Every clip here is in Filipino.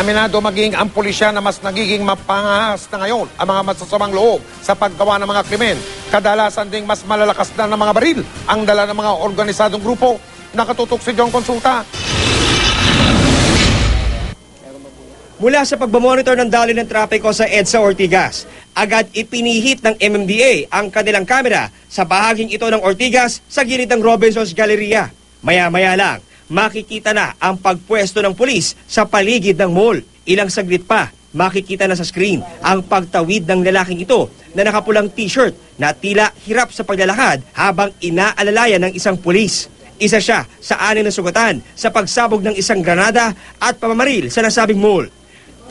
Aminado maging ang pulisya na mas nagiging mapangahas na ngayon ang mga masasamang loob sa paggawa ng mga krimen. Kadalasan ding mas malalakas na ng mga baril ang dala ng mga organisadong grupo. Nakatutok si John Consulta. Mula sa pagmamonitor ng daloy ng trapiko sa EDSA Ortigas, agad ipinihit ng MMDA ang kanilang kamera sa bahaging ito ng Ortigas sa gilid ng Robinsons Galleria. Maya-maya lang, makikita na ang pagpwesto ng pulis sa paligid ng mall. Ilang saglit pa, makikita na sa screen ang pagtawid ng lalaking ito na nakapulang t-shirt na tila hirap sa paglalakad habang inaalalayan ng isang pulis. Isa siya sa 6 na sugatan sa pagsabog ng isang granada at pamamaril sa nasabing mall.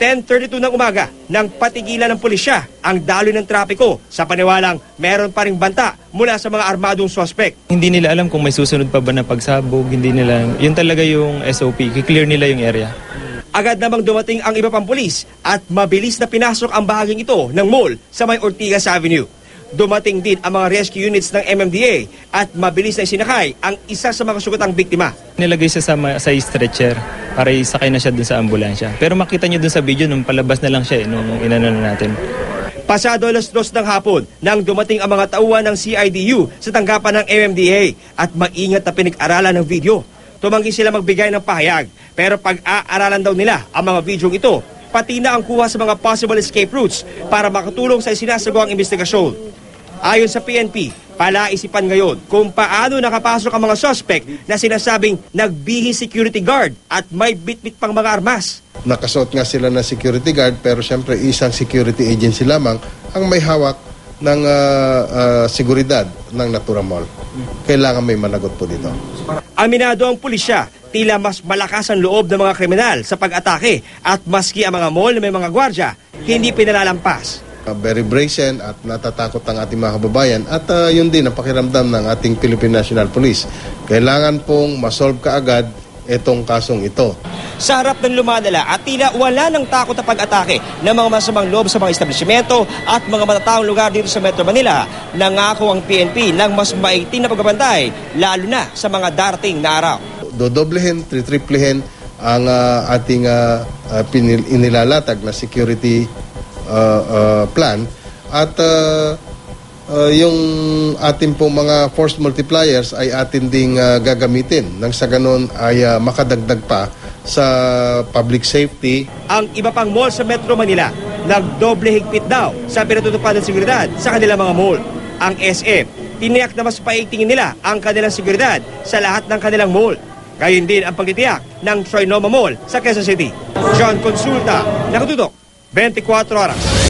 10:32 ng umaga nang patigilan ng pulisya ang daloy ng trapiko sa paniwalang meron pa ring banta mula sa mga armadong suspect. Hindi nila alam kung may susunod pa ba na pagsabog, hindi nila, yun talaga yung SOP, i-clear nila yung area. Agad namang dumating ang iba pang pulis at mabilis na pinasok ang bahaging ito ng mall sa may Ortigas Avenue. Dumating din ang mga rescue units ng MMDA at mabilis na isinakay ang isa sa mga sugatang biktima. Nilagay siya sa stretcher para isakay na siya dun sa ambulansya. Pero makita niyo dun sa video nung palabas na lang siya nung inano natin. Pasado 2:00 ng hapon nang dumating ang mga tauhan ng CIDU sa tanggapan ng MMDA at maingat na pinag-aralan ng video. Tumanggi sila magbigay ng pahayag pero pag-aaralan daw nila ang mga videong ito pati na ang kuha sa mga possible escape routes para makatulong sa isinasagawang investigasyon. Ayon sa PNP, palaisipan ngayon kung paano nakapasok ang mga suspect na sinasabing nagbihis security guard at may bitbit pang mga armas. Nakasuot nga sila na security guard pero siyempre isang security agency lamang ang may hawak ng seguridad ng Natura Mall. Kailangan may managot po dito. Aminado ang pulisya, tila mas malakas ang loob ng mga kriminal sa pag-atake at maski ang mga mall na may mga gwardya, hindi pinalalampas. Very brazen at natatakot ang ating mga kababayan at yun din ang pakiramdam ng ating Philippine National Police. Kailangan pong masolve kaagad itong kasong ito. Sa harap ng lumalala at tila wala ng takot na pag-atake ng mga masamang loob sa mga establishmento at mga matataong lugar dito sa Metro Manila, nangako ang PNP ng mas maitim na pagbabantay lalo na sa mga darating na araw. Dodoblehin, tritriplehin ang ating inilalatag na security plan at yung ating pong mga force multipliers ay atin ding gagamitin nang sa ganon ay makadagdag pa sa public safety. Ang iba pang mall sa Metro Manila nagdoble higpit daw sa pinatutupad ng seguridad sa kanilang mga mall. Ang SM, tiniyak na mas paigtingin nila ang kanilang seguridad sa lahat ng kanilang mall. Gayon din ang pagtitiyak ng Trinoma Mall sa Quezon City. John Consulta, nakatutok, 24 oras.